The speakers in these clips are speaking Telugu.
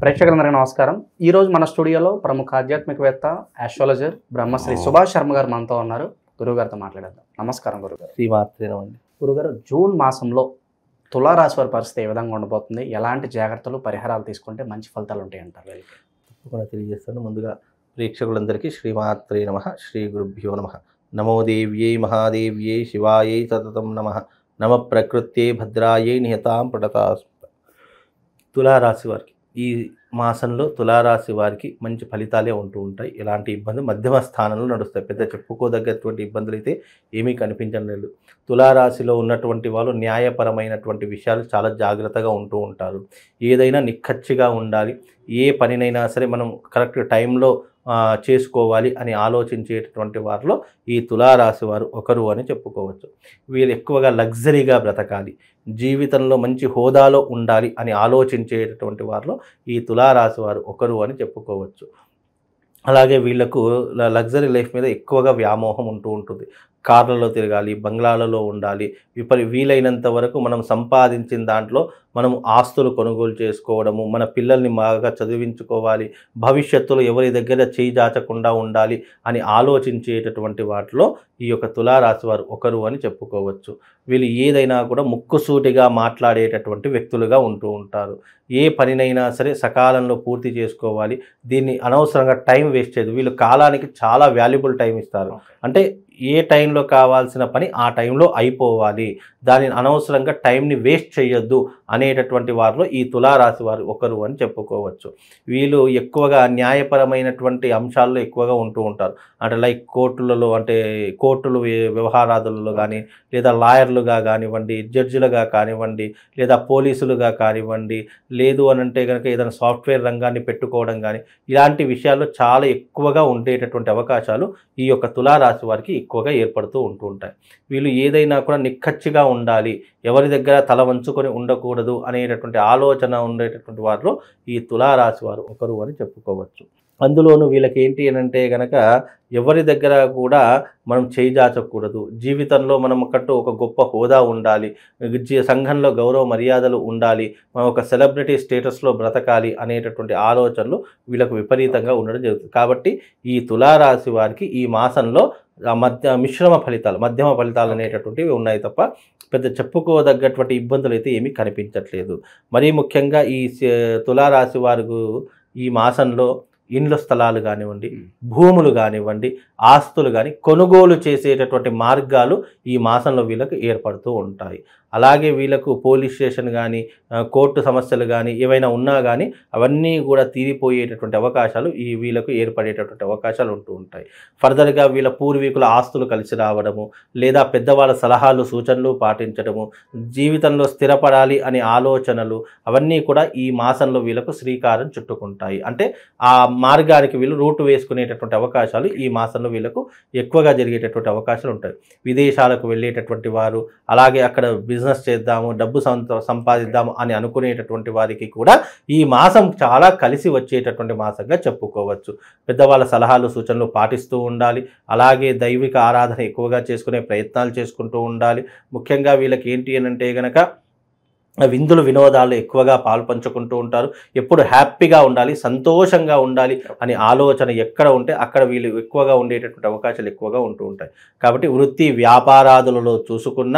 ప్రేక్షకులందరికీ నమస్కారం. ఈరోజు మన స్టూడియోలో ప్రముఖ ఆధ్యాత్మికవేత్త, ఆస్ట్రాలజర్ బ్రహ్మశ్రీ సుభాష్ శర్మ గారు మనతో ఉన్నారు. గురుగారితో మాట్లాడేద్దాం. నమస్కారం గురుగారు. శ్రీమాత్రేనండి. గురుగారు, జూన్ మాసంలో తులారాశి వారి పరిస్థితి ఏ విధంగా ఉండబోతుంది? ఎలాంటి జాగ్రత్తలు, పరిహారాలు తీసుకుంటే మంచి ఫలితాలు ఉంటాయి అంటారు? తప్పకుండా తెలియజేస్తాను. ముందుగా ప్రేక్షకులందరికీ శ్రీమాత్రే నమః, శ్రీ గురుభ్యో నమః. నమో దేవ్యై మహాదేవ్యై శివాయై సతతం నమః. నమ ప్రకృత్యై భద్రాయై నిహతాం పడతాస్మ. తులారాశి వారికి ఈ మాసంలో తులారాశి వారికి మంచి ఫలితాలే ఉంటూ ఉంటాయి. ఎలాంటి ఇబ్బంది మధ్యమ స్థానంలో నడుస్తాయి. పెద్ద చెప్పుకోదగ్గటువంటి ఇబ్బందులు అయితే ఏమీ కనిపించడం లేదు. తులారాశిలో ఉన్నటువంటి వాళ్ళు న్యాయపరమైనటువంటి విషయాలు చాలా జాగ్రత్తగా ఉంటూ ఉంటారు. ఏదైనా నిక్కచ్చిగా ఉండాలి. ఏ పనినైనా సరే మనం కరెక్ట్ టైంలో చేసుకోవాలి అని ఆలోచించేటటువంటి వారిలో ఈ తులారాశి వారు ఒకరు అని చెప్పుకోవచ్చు. వీళ్ళు ఎక్కువగా లగ్జరీగా బ్రతకాలి, జీవితంలో మంచి హోదాలో ఉండాలి అని ఆలోచించేటటువంటి వారిలో ఈ తులారాశి వారు ఒకరు అని చెప్పుకోవచ్చు. అలాగే వీళ్లకు లగ్జరీ లైఫ్ మీద ఎక్కువగా వ్యామోహం ఉంటూ ఉంటుంది. కార్లలో తిరగాలి, బంగ్లాలలో ఉండాలి. వీలైనంత వరకు మనం సంపాదించిన దాంట్లో మనం ఆస్తులు కొనుగోలు చేసుకోవడము, మన పిల్లల్ని బాగా చదివించుకోవాలి, భవిష్యత్తులో ఎవరి దగ్గర చేయి జాచకుండా ఉండాలి అని ఆలోచించేటటువంటి వాటిలో ఈ యొక్క తులారాశి వారు ఒకరు అని చెప్పుకోవచ్చు. వీళ్ళు ఏదైనా కూడా ముక్కుసూటిగా మాట్లాడేటటువంటి వ్యక్తులుగా ఉంటూ ఉంటారు. ఏ పనినైనా సరే సకాలంలో పూర్తి చేసుకోవాలి. దీన్ని అనవసరంగా టైం వేస్ట్ చేయదు. వీళ్ళు కాలానికి చాలా వాల్యుబుల్ టైం ఇస్తారు. అంటే ఏ టైంలో కావాల్సిన పని ఆ టైంలో అయిపోవాలి, దానిని అనవసరంగా టైంని వేస్ట్ చేయొద్దు అనేటటువంటి వారిలో ఈ తులారాశి వారు ఒకరు అని చెప్పుకోవచ్చు. వీళ్ళు ఎక్కువగా న్యాయపరమైనటువంటి అంశాల్లో ఎక్కువగా ఉంటూ ఉంటారు. అంటే లైక్ కోర్టులలో, అంటే కోర్టులు వ్యవహారాదులలో కానీ, లేదా లాయర్లుగా కానివ్వండి, జడ్జిలుగా కానివ్వండి, లేదా పోలీసులుగా కానివ్వండి, లేదు అని అంటే కనుక ఏదైనా సాఫ్ట్వేర్ రంగాన్ని పెట్టుకోవడం కానీ, ఇలాంటి విషయాల్లో చాలా ఎక్కువగా ఉండేటటువంటి అవకాశాలు ఈ యొక్క తులారాశి వారికి ఎక్కువగా ఏర్పడుతూ ఉంటూ ఉంటాయి. వీళ్ళు ఏదైనా కూడా నిక్కచ్చిగా ఉండాలి, ఎవరి దగ్గర తల వంచుకొని ఉండకూడదు అనేటటువంటి ఆలోచన ఉండేటటువంటి వారిలో ఈ తులారాశి వారు ఒకరు అని చెప్పుకోవచ్చు. అందులోనూ వీళ్ళకి ఏంటి అని అంటే కనుక ఎవరి దగ్గర కూడా మనం చేయి జాచకూడదు. జీవితంలో మనకంటూ ఒక గొప్ప హోదా ఉండాలి, సంఘంలో గౌరవ మర్యాదలు ఉండాలి, మనం ఒక సెలబ్రిటీ స్టేటస్లో బ్రతకాలి అనేటటువంటి ఆలోచనలు వీళ్ళకు విపరీతంగా ఉండడం జరుగుతుంది. కాబట్టి ఈ తులారాశి వారికి ఈ మాసంలో మధ్యమ ఫలితాలు అనేటటువంటివి ఉన్నాయి తప్ప పెద్ద చెప్పుకోదగ్గటువంటి ఇబ్బందులు అయితే ఏమీ కనిపించట్లేదు. మరీ ముఖ్యంగా ఈ తులారాశి వారు ఈ మాసంలో ఇండ్ల స్థలాలు కానివ్వండి, భూములు కానివ్వండి, ఆస్తులు కానీ కొనుగోలు చేసేటటువంటి మార్గాలు ఈ మాసంలో వీళ్ళకు ఏర్పడుతూ ఉంటాయి. అలాగే వీళ్ళకు పోలీస్ స్టేషన్ కానీ, కోర్టు సమస్యలు కానీ ఏవైనా ఉన్నా కానీ అవన్నీ కూడా తీరిపోయేటటువంటి అవకాశాలు వీళ్ళకు ఏర్పడేటటువంటి అవకాశాలు ఉంటూ ఉంటాయి. ఫర్దర్గా వీళ్ళ పూర్వీకుల ఆస్తులు కలిసి రావడము, లేదా పెద్దవాళ్ళ సలహాలు సూచనలు పాటించడము, జీవితంలో స్థిరపడాలి అనే ఆలోచనలు అవన్నీ కూడా ఈ మాసంలో వీళ్ళకు శ్రీకారం చుట్టుకుంటాయి. అంటే ఆ మార్గానికి వీళ్ళు రూటు వేసుకునేటటువంటి అవకాశాలు ఈ మాసంలో వీళ్ళకు ఎక్కువగా జరిగేటటువంటి అవకాశాలు ఉంటాయి. విదేశాలకు వెళ్ళేటటువంటి వారు, అలాగే అక్కడ బిజినెస్ చేద్దాము, డబ్బు సంపాదిద్దాము అని అనుకునేటటువంటి వారికి కూడా ఈ మాసం చాలా కలిసి వచ్చేటటువంటి మాసంగా చెప్పుకోవచ్చు. పెద్దవాళ్ళ సలహాలు సూచనలు పాటిస్తూ ఉండాలి. అలాగే దైవిక ఆరాధన ఎక్కువగా చేసుకునే ప్రయత్నాలు చేసుకుంటూ ఉండాలి. ముఖ్యంగా వీళ్ళకి ఏంటి అని అంటే కనుక విందులు వినోదాలు ఎక్కువగా పాల్పంచుకుంటూ ఉంటారు. ఎప్పుడు హ్యాపీగా ఉండాలి, సంతోషంగా ఉండాలి అనే ఆలోచన ఎక్కడ ఉంటే అక్కడ వీళ్ళు ఎక్కువగా ఉండేటటువంటి అవకాశాలు ఎక్కువగా ఉంటూ ఉంటాయి. కాబట్టి వృత్తి వ్యాపారాదులలో చూసుకున్న,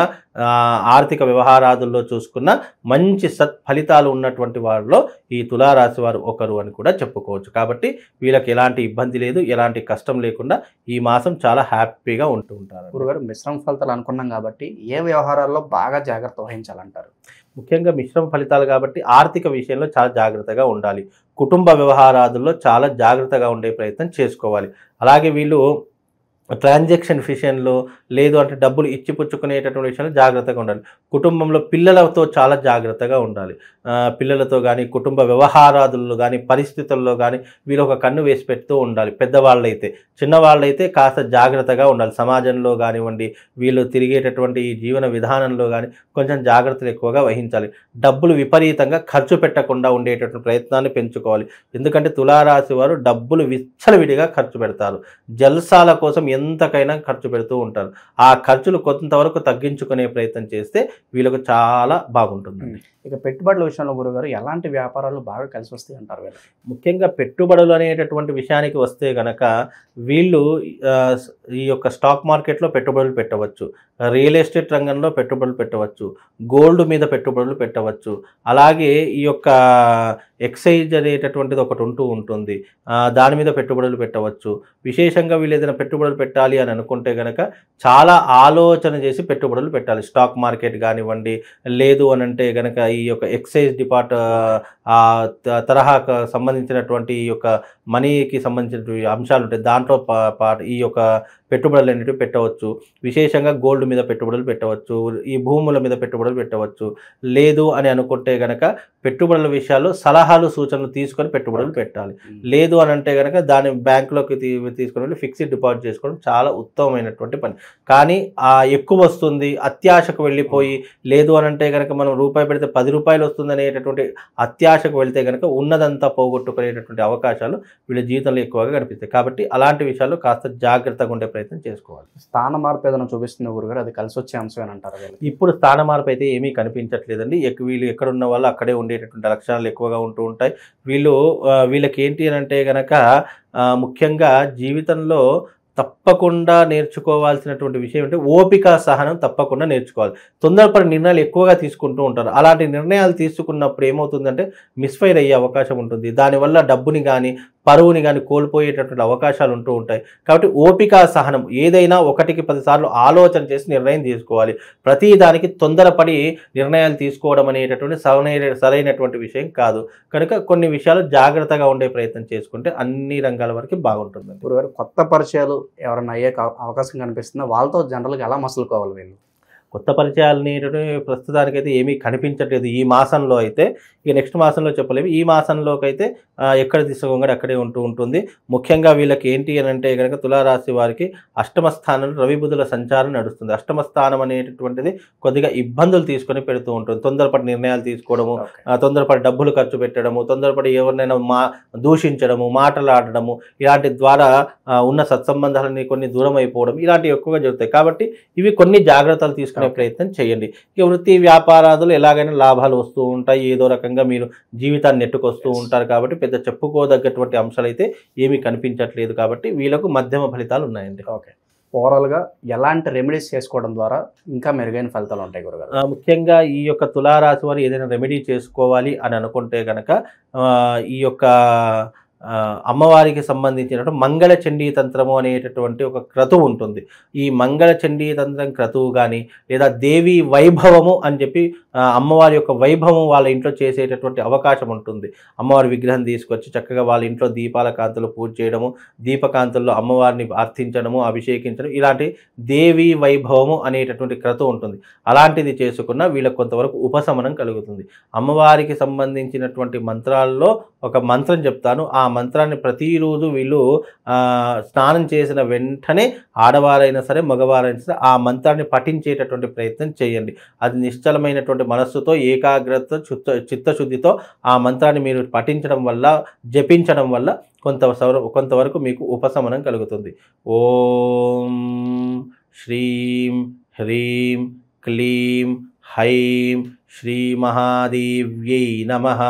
ఆర్థిక వ్యవహారాదుల్లో చూసుకున్న మంచి సత్ఫలితాలు ఉన్నటువంటి వారిలో ఈ తులారాశి వారు ఒకరు అని కూడా చెప్పుకోవచ్చు. కాబట్టి వీళ్ళకి ఎలాంటి ఇబ్బంది లేదు, ఎలాంటి కష్టం లేకుండా ఈ మాసం చాలా హ్యాపీగా ఉంటూ ఉంటారు. గురుగారు, మిశ్రమ ఫలితాలు అనుకున్నాం కాబట్టి ఏ వ్యవహారాల్లో బాగా జాగ్రత్త వహించాలంటారు? ముఖ్యంగా మిశ్రమ ఫలితాలు కాబట్టి ఆర్థిక విషయంలో చాలా జాగ్రత్తగా ఉండాలి. కుటుంబ వ్యవహారాదుల్లో చాలా జాగ్రత్తగా ఉండే ప్రయత్నం చేసుకోవాలి. అలాగే వీళ్ళు ట్రాన్సాక్షన్ విషయంలో, లేదు అంటే డబ్బులు ఇచ్చిపుచ్చుకునేటటువంటి విషయంలో జాగ్రత్తగా ఉండాలి. కుటుంబంలో పిల్లలతో చాలా జాగ్రత్తగా ఉండాలి. పిల్లలతో కానీ, కుటుంబ వ్యవహారాదుల్లో కానీ, పరిస్థితుల్లో కానీ వీళ్ళు ఒక కన్ను వేసి పెడుతూ ఉండాలి. పెద్దవాళ్ళైతే, చిన్నవాళ్ళైతే కాస్త జాగ్రత్తగా ఉండాలి. సమాజంలో కానివ్వండి, వీళ్ళు తిరిగేటటువంటి ఈ జీవన విధానంలో కానీ కొంచెం జాగ్రత్తలు ఎక్కువగా వహించాలి. డబ్బులు విపరీతంగా ఖర్చు పెట్టకుండా ఉండేటటువంటి ప్రయత్నాన్ని పెంచుకోవాలి. ఎందుకంటే తులారాశి వారు డబ్బులు విచ్చలవిడిగా ఖర్చు పెడతారు. జల్సాల కోసం ఎంతకైనా ఖర్చు పెడుతూ ఉంటారు. ఆ ఖర్చులు కొంతవరకు తగ్గించుకునే ప్రయత్నం చేస్తే వీళ్ళకు చాలా బాగుంటుందండి. ఇక పెట్టుబడుల విషయంలో గురుగారు ఎలాంటి వ్యాపారాలు బాగా కలిసి వస్తాయి అంటారు వీళ్ళకి? ముఖ్యంగా పెట్టుబడులు అనేటటువంటి విషయానికి వస్తే గనక వీళ్ళు ఈ యొక్క స్టాక్ మార్కెట్లో పెట్టుబడులు పెట్టవచ్చు, రియల్ ఎస్టేట్ రంగంలో పెట్టుబడులు పెట్టవచ్చు, గోల్డ్ మీద పెట్టుబడులు పెట్టవచ్చు, అలాగే ఈ యొక్క ఎక్సైజ్ అనేటటువంటిది ఒకటి ఉంటుంది, దాని మీద పెట్టుబడులు పెట్టవచ్చు. విశేషంగా వీళ్ళు ఏదైనా పెట్టుబడులు పెట్టాలి అని అనుకుంటే కనుక చాలా ఆలోచన చేసి పెట్టుబడులు పెట్టాలి. స్టాక్ మార్కెట్ కానివ్వండి, లేదు అని అంటే కనుక ఈ యొక్క ఎక్సైజ్ తరహాకు సంబంధించినటువంటి ఈ యొక్క మనీకి సంబంధించినటువంటి అంశాలు ఉంటాయి. దాంట్లో ఈ యొక్క పెట్టుబడులు అనేటివి పెట్టవచ్చు. విశేషంగా గోల్డ్ మీద పెట్టుబడులు పెట్టవచ్చు, ఈ భూముల మీద పెట్టుబడులు పెట్టవచ్చు. లేదు అని అనుకుంటే కనుక పెట్టుబడుల విషయాల్లో సలహాలు సూచనలు తీసుకొని పెట్టుబడులు పెట్టాలి. లేదు అని అంటే కనుక దాన్ని బ్యాంకులోకి తీసుకొని వెళ్ళి ఫిక్స్డ్ డిపాజిట్ చేసుకోవడం చాలా ఉత్తమమైనటువంటి పని. కానీ ఎక్కువ వస్తుంది అత్యాశకు వెళ్ళిపోయి, లేదు అని అంటే కనుక మనం రూపాయి పెడితే 10 రూపాయలు వస్తుంది అనేటటువంటి అత్యాశకు వెళ్తే కనుక ఉన్నదంతా పోగొట్టుకునేటటువంటి అవకాశాలు వీళ్ళ జీవితంలో ఎక్కువగా కనిపిస్తాయి. కాబట్టి అలాంటి విషయాల్లో కాస్త జాగ్రత్తగా ఉండే ప్రయత్నం చేసుకోవాలి. స్థాన మార్పు ఏదైనా చూపిస్తుంది గురుగారు, అది కలిసి వచ్చే అంశం అంటారు వీళ్ళకి? ఇప్పుడు స్థాన మార్పు అయితే ఏమీ కనిపించట్లేదండి. వీళ్ళు ఎక్కడున్న వాళ్ళు అక్కడే ఉండేటటువంటి లక్షణాలు ఎక్కువగా ఉంటూ ఉంటాయి. వీళ్ళకి ఏంటి అని అంటే కనుక ముఖ్యంగా జీవితంలో తప్పకుండా నేర్చుకోవాల్సినటువంటి విషయం అంటే ఓపిక, సహనం తప్పకుండా నేర్చుకోవాలి. తొందరపడి నిర్ణయాలు ఎక్కువగా తీసుకుంటూ ఉంటారు. అలాంటి నిర్ణయాలు తీసుకున్నప్పుడు ఏమవుతుందంటే మిస్ఫైర్ అయ్యే అవకాశం ఉంటుంది. దానివల్ల డబ్బుని కానీ పరువుని కానీ కోల్పోయేటటువంటి అవకాశాలు ఉంటూ ఉంటాయి. కాబట్టి ఓపిక, సహనం ఏదైనా 1కి 10 సార్లు ఆలోచన చేసి నిర్ణయం తీసుకోవాలి. ప్రతి దానికి తొందరపడి నిర్ణయాలు తీసుకోవడం అనేటటువంటి సరైనటువంటి విషయం కాదు. కనుక కొన్ని విషయాలు జాగ్రత్తగా ఉండే ప్రయత్నం చేసుకుంటే అన్ని రంగాల వరకు బాగుంటుందండి. గురుగారు కొత్త పరిచయాలు ఎవరైనా అయ్యే అవకాశం కనిపిస్తుందా? వాళ్ళతో జనరల్గా ఎలా మసులుకోవాలి వీళ్ళు? కొత్త పరిచయాలు అనేటటువంటి ప్రస్తుతానికైతే ఏమీ కనిపించట్లేదు ఈ మాసంలో అయితే. ఇక నెక్స్ట్ మాసంలో చెప్పలేము. ఈ మాసంలోకి అయితే ఎక్కడ తీసుకోగానే అక్కడే ఉంటుంది. ముఖ్యంగా వీళ్ళకి ఏంటి అని అంటే కనుక తులారాశి వారికి అష్టమ స్థానంలో రవి బుధుల సంచారం నడుస్తుంది. అష్టమ స్థానం అనేటటువంటిది కొద్దిగా ఇబ్బందులు తీసుకొని పెడుతూ ఉంటుంది. తొందరపడి నిర్ణయాలు తీసుకోవడము, తొందరపడి డబ్బులు ఖర్చు పెట్టడము, తొందరపడి ఎవరినైనా దూషించడము, మాటలాడడము, ఇలాంటి ద్వారా ఉన్న సత్సంబంధాలని కొన్ని దూరం అయిపోవడం ఇలాంటివి ఎక్కువగా జరుగుతాయి. కాబట్టి ఇవి కొన్ని జాగ్రత్తలు తీసుకునే ప్రయత్నం చేయండి. ఇక వృత్తి వ్యాపారాదులు ఎలాగైనా లాభాలు వస్తూ ఉంటాయి. ఏదో రకంగా మీరు జీవితాన్ని నెట్టుకొస్తూ ఉంటారు. కాబట్టి పెద్ద చెప్పుకోదగ్గటువంటి అంశాలు అయితే ఏమీ కనిపించట్లేదు. కాబట్టి వీళ్ళకు మధ్యమ ఫలితాలు ఉన్నాయండి. ఓకే, ఓవరాల్గా ఎలాంటి రెమెడీస్ చేసుకోవడం ద్వారా ఇంకా మెరుగైన ఫలితాలు ఉంటాయి గురుగారు? ముఖ్యంగా ఈ యొక్క తులారాశి వారు ఏదైనా రెమెడీ చేసుకోవాలి అని అనుకుంటే కనుక ఈ యొక్క అమ్మవారికి సంబంధించినటువంటి మంగళ చండీ తంత్రము అనేటటువంటి ఒక క్రతువు ఉంటుంది. ఈ మంగళ చండీ తంత్రం క్రతువు కానీ లేదా దేవి వైభవము అని చెప్పి అమ్మవారి యొక్క వైభవం వాళ్ళ ఇంట్లో చేసేటటువంటి అవకాశం ఉంటుంది. అమ్మవారి విగ్రహం తీసుకొచ్చి చక్కగా వాళ్ళ ఇంట్లో దీపాల కాంతులు పూజ చేయడము, దీపకాంతుల్లో అమ్మవారిని అర్థించడము, అభిషేకించడం, ఇలాంటి దేవి వైభవము అనేటటువంటి క్రతువు ఉంటుంది. అలాంటిది చేసుకున్న వీళ్ళకి కొంతవరకు ఉపశమనం కలుగుతుంది. అమ్మవారికి సంబంధించినటువంటి మంత్రాల్లో ఒక మంత్రం చెప్తాను. ఆ మంత్రాన్ని ప్రతిరోజు వీళ్ళు స్నానం చేసిన వెంటనే ఆడవారైనా సరే మగవారైనా సరే ఆ మంత్రాన్ని పఠించేటటువంటి ప్రయత్నం చేయండి. అది నిశ్చలమైనటువంటి మనస్సుతో, ఏకాగ్రత, చిత్తశుద్ధితో ఆ మంత్రాన్ని మీరు పఠించడం వల్ల, జపించడం వల్ల కొంతవరకు మీకు ఉపశమనం కలుగుతుంది. ఓం శ్రీం హ్రీం క్లీం హైం శ్రీ మహాదేవ్యై నమః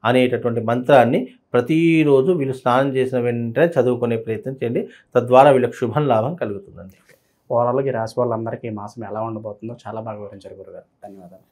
అనేటటువంటి మంత్రాన్ని ప్రతిరోజు వీళ్ళు స్నానం చేసిన వెంటనే చదువుకునే ప్రయత్నం చేయండి. తద్వారా వీళ్ళకి శుభం లాభం కలుగుతుందండి. ఓవరాల్గా ఈ రాశి వాళ్ళందరికీ ఈ మాసం ఎలా ఉండబోతుందో చాలా బాగా వివరించారు గురుగారు. ధన్యవాదాలు.